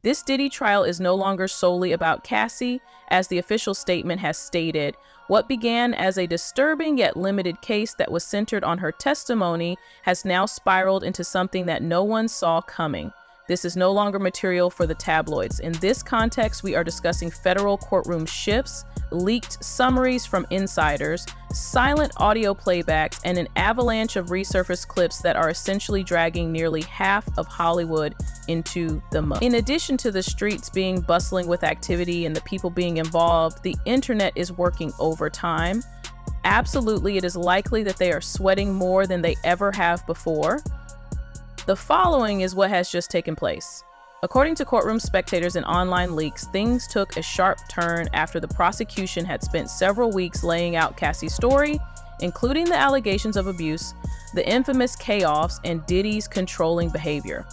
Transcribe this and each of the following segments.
This Diddy trial is no longer solely about Cassie, as the official statement has stated. What began as a disturbing yet limited case that was centered on her testimony has now spiraled into something that no one saw coming. This is no longer material for the tabloids. In this context, we are discussing federal courtroom shifts, leaked summaries from insiders, silent audio playbacks, and an avalanche of resurfaced clips that are essentially dragging nearly half of Hollywood into the mud. In addition to the streets being bustling with activity and the people being involved, the internet is working overtime. Absolutely, it is likely that they are sweating more than they ever have before. The following is what has just taken place. According to courtroom spectators and online leaks, things took a sharp turn after the prosecution had spent several weeks laying out Cassie's story, including the allegations of abuse, the infamous chaos, and Diddy's controlling behavior.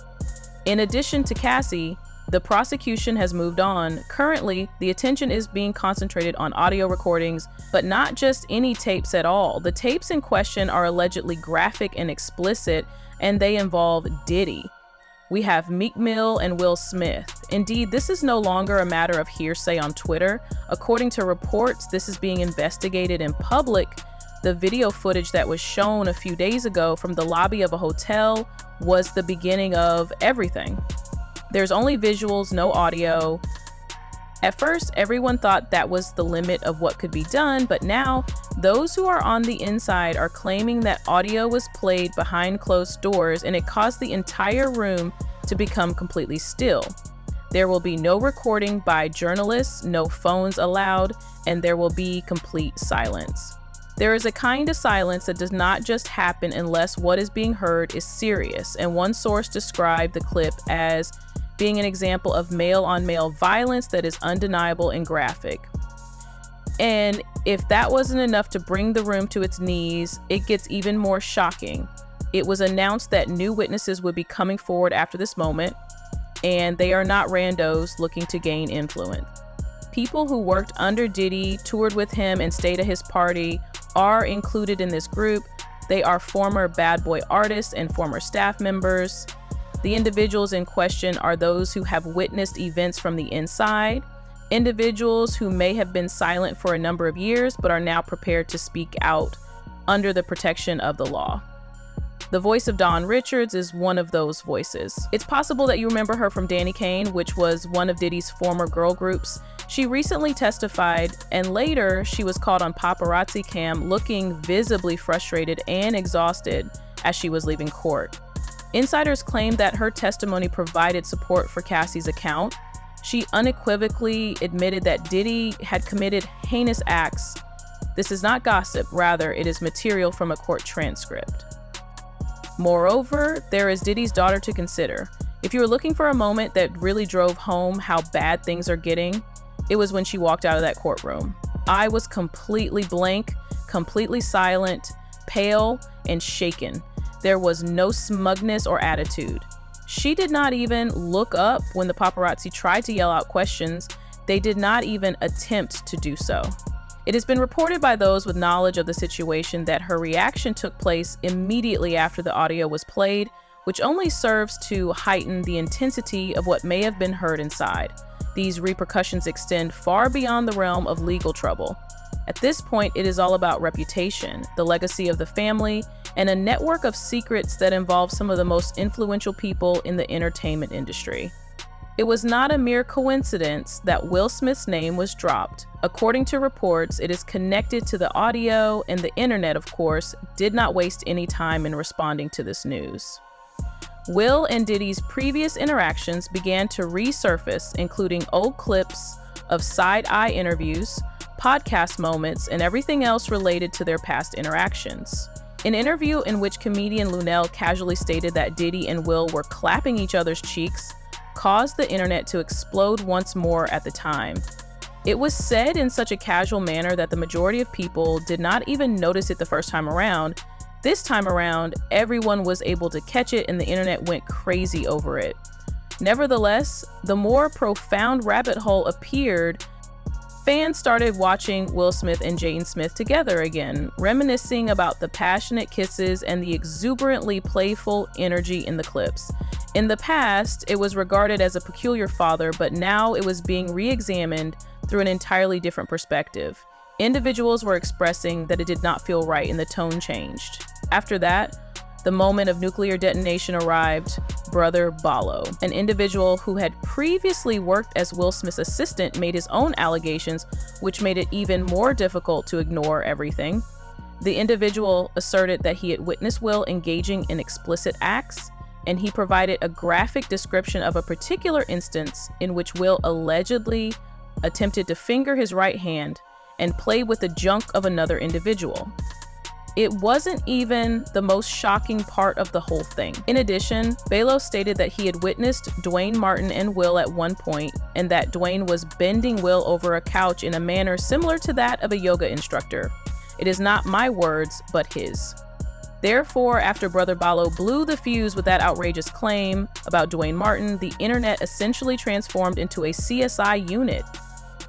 In addition to Cassie, the prosecution has moved on. Currently, the attention is being concentrated on audio recordings, but not just any tapes at all. The tapes in question are allegedly graphic and explicit, and they involve Diddy. We have Meek Mill and Will Smith. Indeed, this is no longer a matter of hearsay on Twitter. According to reports, this is being investigated in public. The video footage that was shown a few days ago from the lobby of a hotel was the beginning of everything. There's only visuals, no audio. At first, everyone thought that was the limit of what could be done, but now those who are on the inside are claiming that audio was played behind closed doors and it caused the entire room to become completely still. There will be no recording by journalists, no phones allowed, and there will be complete silence. There is a kind of silence that does not just happen unless what is being heard is serious, and one source described the clip as being an example of male-on-male violence that is undeniable and graphic. And if that wasn't enough to bring the room to its knees, it gets even more shocking. It was announced that new witnesses would be coming forward after this moment, and they are not randos looking to gain influence. People who worked under Diddy, toured with him, and stayed at his party are included in this group. They are former bad boy artists and former staff members. The individuals in question are those who have witnessed events from the inside, individuals who may have been silent for a number of years but are now prepared to speak out under the protection of the law. The voice of Dawn Richards is one of those voices. It's possible that you remember her from Danny Kane, which was one of Diddy's former girl groups. She recently testified, and later she was caught on paparazzi cam looking visibly frustrated and exhausted as she was leaving court. Insiders claim that her testimony provided support for Cassie's account. She unequivocally admitted that Diddy had committed heinous acts. This is not gossip, rather it is material from a court transcript. Moreover, there is Diddy's daughter to consider. If you were looking for a moment that really drove home how bad things are getting, it was when she walked out of that courtroom. I was completely blank, completely silent, pale, and shaken. There was no smugness or attitude. She did not even look up when the paparazzi tried to yell out questions. They did not even attempt to do so. It has been reported by those with knowledge of the situation that her reaction took place immediately after the audio was played, which only serves to heighten the intensity of what may have been heard inside. These repercussions extend far beyond the realm of legal trouble. At this point, it is all about reputation, the legacy of the family, and a network of secrets that involve some of the most influential people in the entertainment industry. It was not a mere coincidence that Will Smith's name was dropped. According to reports, it is connected to the audio, and the internet, of course, did not waste any time in responding to this news. Will and Diddy's previous interactions began to resurface, including old clips of side-eye interviews, podcast moments, and everything else related to their past interactions. An interview in which comedian Lunel casually stated that Diddy and Will were clapping each other's cheeks caused the internet to explode once more at the time. It was said in such a casual manner that the majority of people did not even notice it the first time around. This time around, everyone was able to catch it and the internet went crazy over it. Nevertheless, the more profound rabbit hole appeared Fans started watching Will Smith and Jaden Smith together again, reminiscing about the passionate kisses and the exuberantly playful energy in the clips. In the past, it was regarded as a peculiar father, but now it was being re-examined through an entirely different perspective. Individuals were expressing that it did not feel right and the tone changed. After that, the moment of nuclear detonation arrived. Brother Ballo, an individual who had previously worked as Will Smith's assistant, made his own allegations, which made it even more difficult to ignore everything. The individual asserted that he had witnessed Will engaging in explicit acts, and he provided a graphic description of a particular instance in which Will allegedly attempted to finger his right hand and play with the junk of another individual. It wasn't even the most shocking part of the whole thing. In addition, Ballo stated that he had witnessed Dwayne Martin and Will at one point, and that Dwayne was bending Will over a couch in a manner similar to that of a yoga instructor. It is not my words, but his. Therefore, after Brother Ballo blew the fuse with that outrageous claim about Dwayne Martin, the internet essentially transformed into a CSI unit.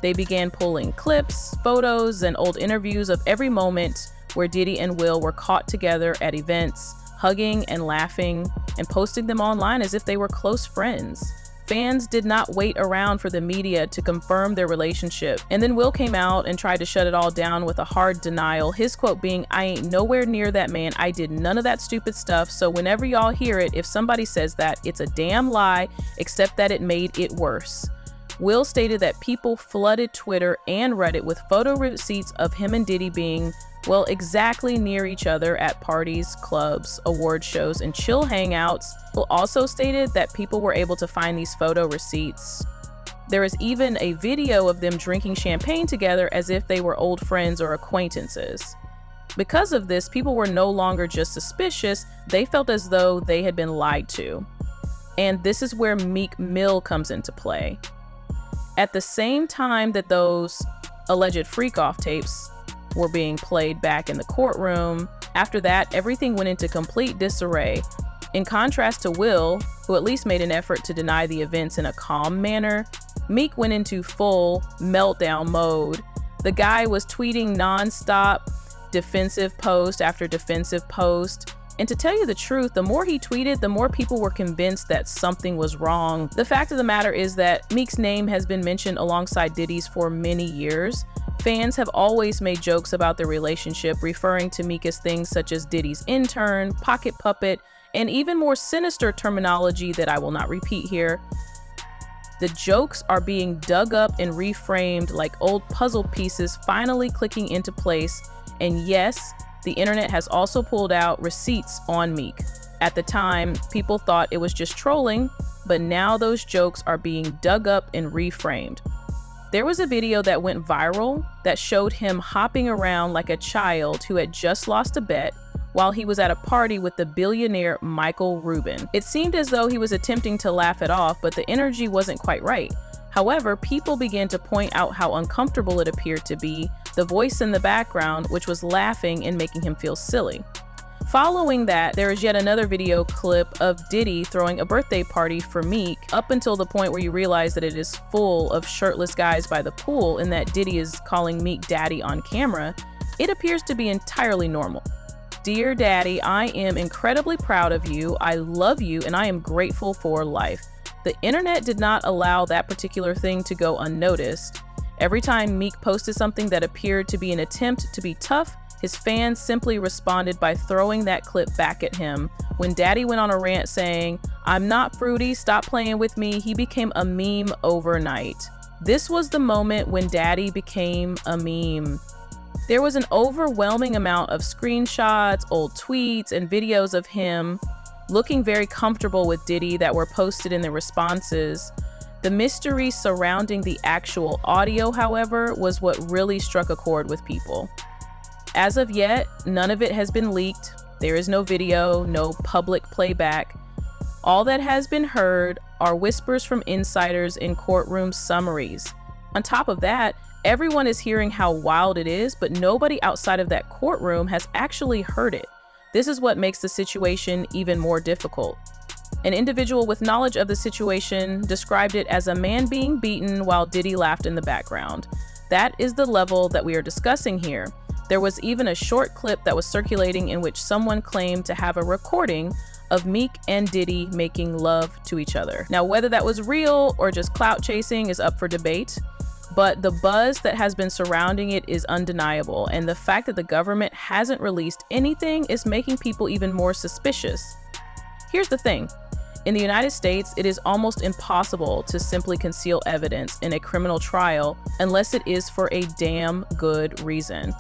They began pulling clips, photos, and old interviews of every moment where Diddy and Will were caught together at events, hugging and laughing, and posting them online as if they were close friends. Fans did not wait around for the media to confirm their relationship. And then Will came out and tried to shut it all down with a hard denial, his quote being, "I ain't nowhere near that man. I did none of that stupid stuff. So whenever y'all hear it, if somebody says that, it's a damn lie, except that it made it worse." Will stated that people flooded Twitter and Reddit with photo receipts of him and Diddy being, well, exactly near each other at parties, clubs, award shows, and chill hangouts. Will also stated that people were able to find these photo receipts. There is even a video of them drinking champagne together as if they were old friends or acquaintances. Because of this, people were no longer just suspicious, they felt as though they had been lied to. And this is where Meek Mill comes into play. At the same time that those alleged freak-off tapes were being played back in the courtroom, after that, everything went into complete disarray. In contrast to Will, who at least made an effort to deny the events in a calm manner, Meek went into full meltdown mode. The guy was tweeting nonstop, defensive post after defensive post. And to tell you the truth, the more he tweeted, the more people were convinced that something was wrong. The fact of the matter is that Meek's name has been mentioned alongside Diddy's for many years. Fans have always made jokes about their relationship, referring to Meek as things such as Diddy's intern, pocket puppet, and even more sinister terminology that I will not repeat here. The jokes are being dug up and reframed like old puzzle pieces finally clicking into place. And yes, the internet has also pulled out receipts on Meek. At the time, people thought it was just trolling, but now those jokes are being dug up and reframed. There was a video that went viral that showed him hopping around like a child who had just lost a bet while he was at a party with the billionaire Michael Rubin. It seemed as though he was attempting to laugh it off, but the energy wasn't quite right. However, people began to point out how uncomfortable it appeared to be, the voice in the background, which was laughing and making him feel silly. Following that, there is yet another video clip of Diddy throwing a birthday party for Meek, up until the point where you realize that it is full of shirtless guys by the pool and that Diddy is calling Meek daddy on camera. It appears to be entirely normal. "Dear Daddy, I am incredibly proud of you. I love you and I am grateful for life." The internet did not allow that particular thing to go unnoticed. Every time Meek posted something that appeared to be an attempt to be tough, his fans simply responded by throwing that clip back at him. When Daddy went on a rant saying, "I'm not fruity, stop playing with me," he became a meme overnight. This was the moment when Daddy became a meme. There was an overwhelming amount of screenshots, old tweets, and videos of him looking very comfortable with Diddy that were posted in the responses. The mystery surrounding the actual audio, however, was what really struck a chord with people. As of yet, none of it has been leaked. There is no video, no public playback. All that has been heard are whispers from insiders in courtroom summaries. On top of that, everyone is hearing how wild it is, but nobody outside of that courtroom has actually heard it. This is what makes the situation even more difficult. An individual with knowledge of the situation described it as a man being beaten while Diddy laughed in the background. That is the level that we are discussing here. There was even a short clip that was circulating in which someone claimed to have a recording of Meek and Diddy making love to each other. Now, whether that was real or just clout chasing is up for debate, but the buzz that has been surrounding it is undeniable, and the fact that the government hasn't released anything is making people even more suspicious. Here's the thing. In the United States, it is almost impossible to simply conceal evidence in a criminal trial unless it is for a damn good reason.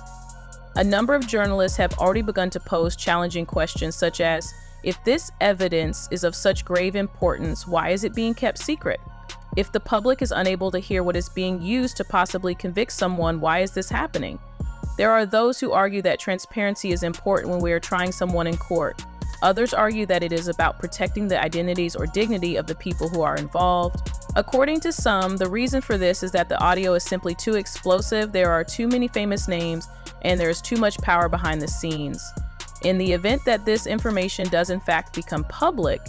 A number of journalists have already begun to pose challenging questions such as, if this evidence is of such grave importance, why is it being kept secret? If the public is unable to hear what is being used to possibly convict someone, why is this happening? There are those who argue that transparency is important when we are trying someone in court. Others argue that it is about protecting the identities or dignity of the people who are involved. According to some, the reason for this is that the audio is simply too explosive, there are too many famous names, and there is too much power behind the scenes. In the event that this information does in fact become public,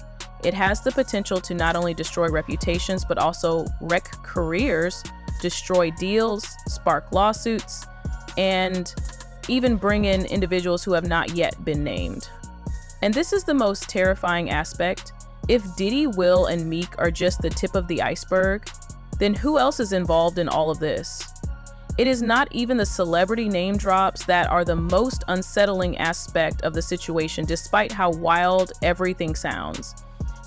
it has the potential to not only destroy reputations, but also wreck careers, destroy deals, spark lawsuits, and even bring in individuals who have not yet been named. And this is the most terrifying aspect. If Diddy, Will, and Meek are just the tip of the iceberg, then who else is involved in all of this? It is not even the celebrity name drops that are the most unsettling aspect of the situation, despite how wild everything sounds.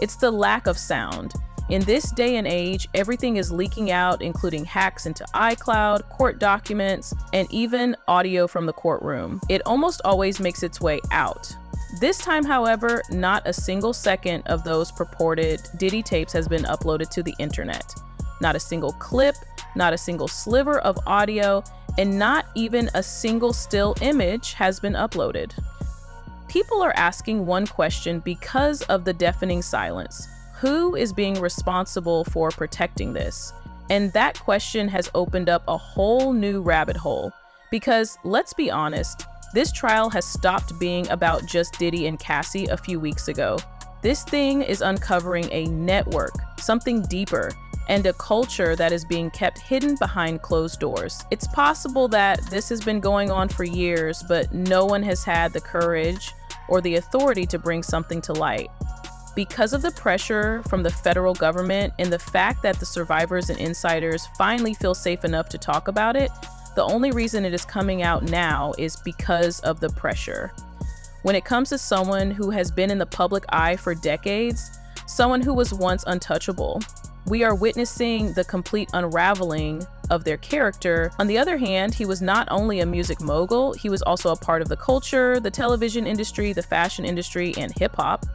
It's the lack of sound. In this day and age, everything is leaking out, including hacks into iCloud, court documents, and even audio from the courtroom. It almost always makes its way out. This time, however, not a single second of those purported Diddy tapes has been uploaded to the internet. Not a single clip, not a single sliver of audio, and not even a single still image has been uploaded. People are asking one question because of the deafening silence. Who is being responsible for protecting this? And that question has opened up a whole new rabbit hole. Because let's be honest, this trial has stopped being about just Diddy and Cassie a few weeks ago. This thing is uncovering a network, something deeper, and a culture that is being kept hidden behind closed doors. It's possible that this has been going on for years, but no one has had the courage or the authority to bring something to light. Because of the pressure from the federal government and the fact that the survivors and insiders finally feel safe enough to talk about it, the only reason it is coming out now is because of the pressure. When it comes to someone who has been in the public eye for decades, someone who was once untouchable, we are witnessing the complete unraveling of their character. On the other hand, he was not only a music mogul, he was also a part of the culture, the television industry, the fashion industry, and hip-hop.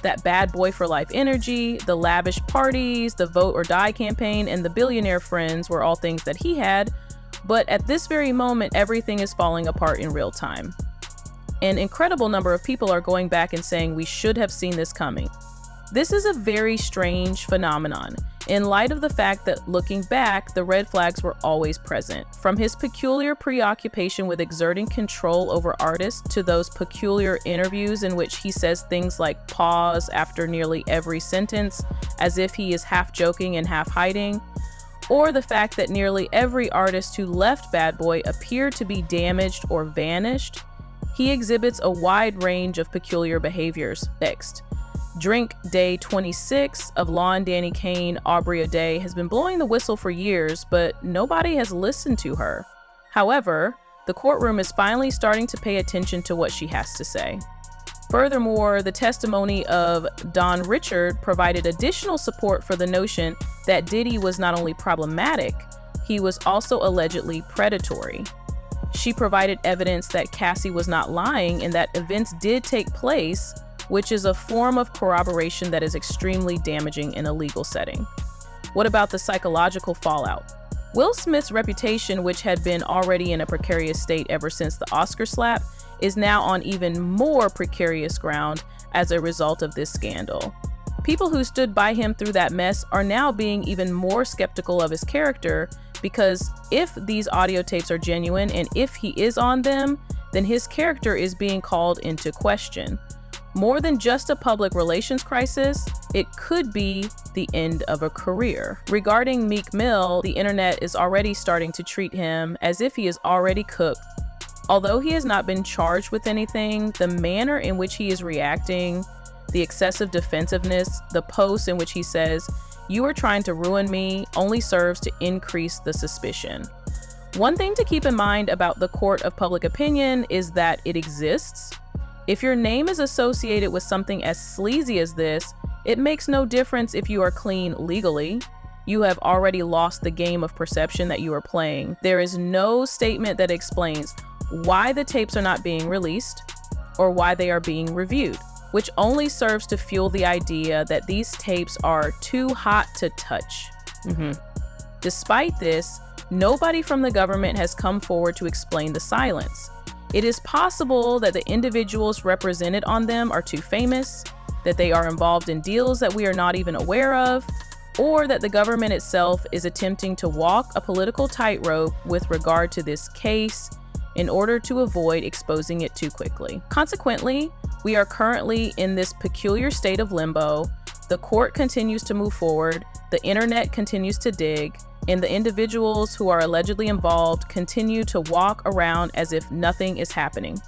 That bad boy for life energy, the lavish parties, the vote or die campaign, and the billionaire friends were all things that he had. But at this very moment, everything is falling apart in real time. An incredible number of people are going back and saying we should have seen this coming. This is a very strange phenomenon, in light of the fact that looking back, the red flags were always present. From his peculiar preoccupation with exerting control over artists to those peculiar interviews in which he says things like pause after nearly every sentence, as if he is half joking and half hiding, or the fact that nearly every artist who left Bad Boy appeared to be damaged or vanished, he exhibits a wide range of peculiar behaviors. Next, Drink Day 26 of Lon Danny Kane, Aubrey O'Day has been blowing the whistle for years, but nobody has listened to her. However, the courtroom is finally starting to pay attention to what she has to say. Furthermore, the testimony of Don Richard provided additional support for the notion that Diddy was not only problematic, he was also allegedly predatory. She provided evidence that Cassie was not lying and that events did take place, which is a form of corroboration that is extremely damaging in a legal setting. What about the psychological fallout? Will Smith's reputation, which had been already in a precarious state ever since the Oscar slap, is now on even more precarious ground as a result of this scandal. People who stood by him through that mess are now being even more skeptical of his character, because if these audio tapes are genuine and if he is on them, then his character is being called into question. More than just a public relations crisis, it could be the end of a career. Regarding Meek Mill, the internet is already starting to treat him as if he is already cooked. Although he has not been charged with anything, the manner in which he is reacting, the excessive defensiveness, the posts in which he says, "You are trying to ruin me," only serves to increase the suspicion. One thing to keep in mind about the court of public opinion is that it exists. If your name is associated with something as sleazy as this, it makes no difference if you are clean legally. You have already lost the game of perception that you are playing. There is no statement that explains why the tapes are not being released or why they are being reviewed, which only serves to fuel the idea that these tapes are too hot to touch. Despite this, nobody from the government has come forward to explain the silence. It is possible that the individuals represented on them are too famous, that they are involved in deals that we are not even aware of, or that the government itself is attempting to walk a political tightrope with regard to this case in order to avoid exposing it too quickly. Consequently, we are currently in this peculiar state of limbo. The court continues to move forward, the internet continues to dig, and the individuals who are allegedly involved continue to walk around as if nothing is happening.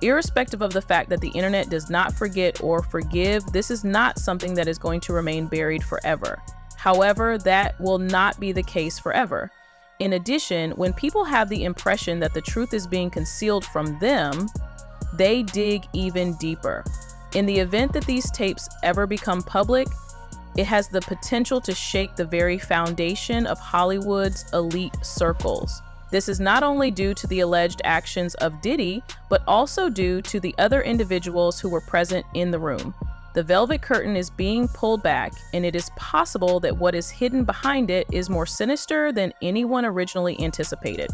Irrespective of the fact that the internet does not forget or forgive, this is not something that is going to remain buried forever. However, that will not be the case forever. In addition, when people have the impression that the truth is being concealed from them, they dig even deeper. In the event that these tapes ever become public, it has the potential to shake the very foundation of Hollywood's elite circles. This is not only due to the alleged actions of Diddy, but also due to the other individuals who were present in the room. The velvet curtain is being pulled back, and it is possible that what is hidden behind it is more sinister than anyone originally anticipated.